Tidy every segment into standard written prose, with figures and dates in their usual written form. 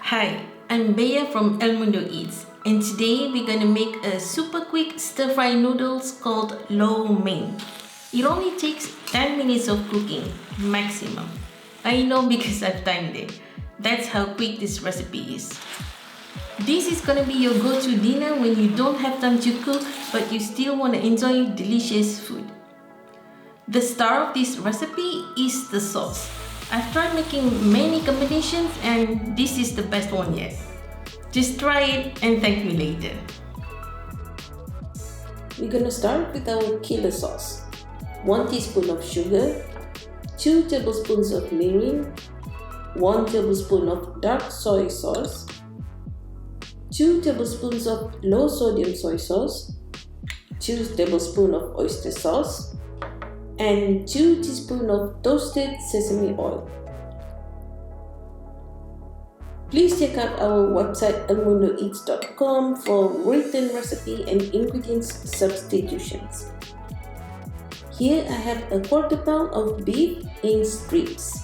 Hi, I'm Bea from El Mundo Eats, and today we're gonna make a super quick stir-fry noodles called lo mein. It only takes 10 minutes of cooking, maximum. I know because I've timed it. That's how quick this recipe is. This is gonna be your go-to dinner when you don't have time to cook, but you still wanna enjoy delicious food. The star of this recipe is the sauce. I've tried making many combinations and this is the best one yet. Just try it and thank me later. We're gonna start with our killer sauce. 1 teaspoon of sugar, 2 tablespoons of mirin, 1 tablespoon of dark soy sauce, 2 tablespoons of low sodium soy sauce, 2 tablespoons of oyster sauce, and 2 teaspoons of toasted sesame oil. Please check out our website elmundoeats.com for written recipe and ingredients substitutions. Here I have a quarter pound of beef in strips.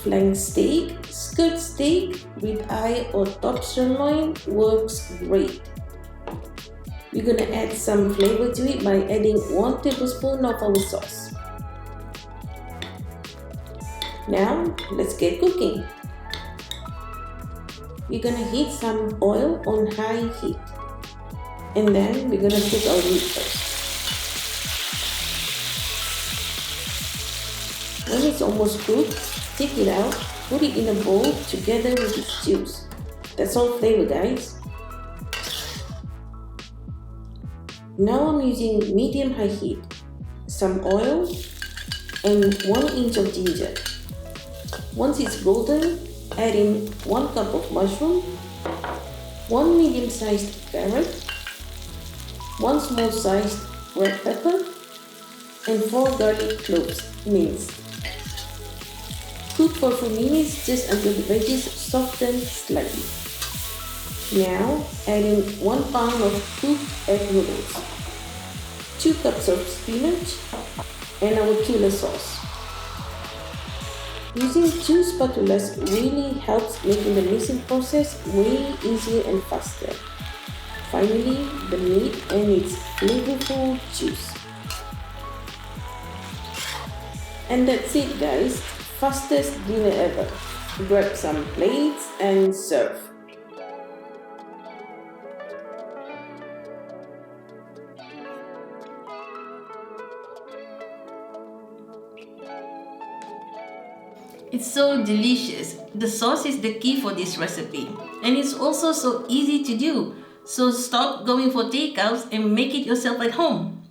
Flank steak, skirt steak, ribeye or top sirloin works great. We're gonna add some flavor to it by adding 1 tablespoon of our sauce. Now let's get cooking. We're gonna heat some oil on high heat, and then we're gonna cook our meat first. When it's almost cooked, take it out, put it in a bowl together with its juice. That's all flavor, guys. Now I'm using medium-high heat, some oil, and 1 inch of ginger. Once it's golden, add in 1 cup of mushroom, 1 medium-sized carrot, 1 small-sized red pepper, and 4 garlic cloves minced. Cook for 4 minutes just until the veggies soften slightly. Now add in 1 pound of cooked egg noodles, 2 cups of spinach, and our killer sauce. Using 2 spatulas really helps making the mixing process way easier and faster. Finally, the meat and its flavorful juice. And that's it, guys. Fastest dinner ever. Grab some plates and serve. It's so delicious. The sauce is the key for this recipe. And it's also so easy to do. So stop going for takeouts and make it yourself at home.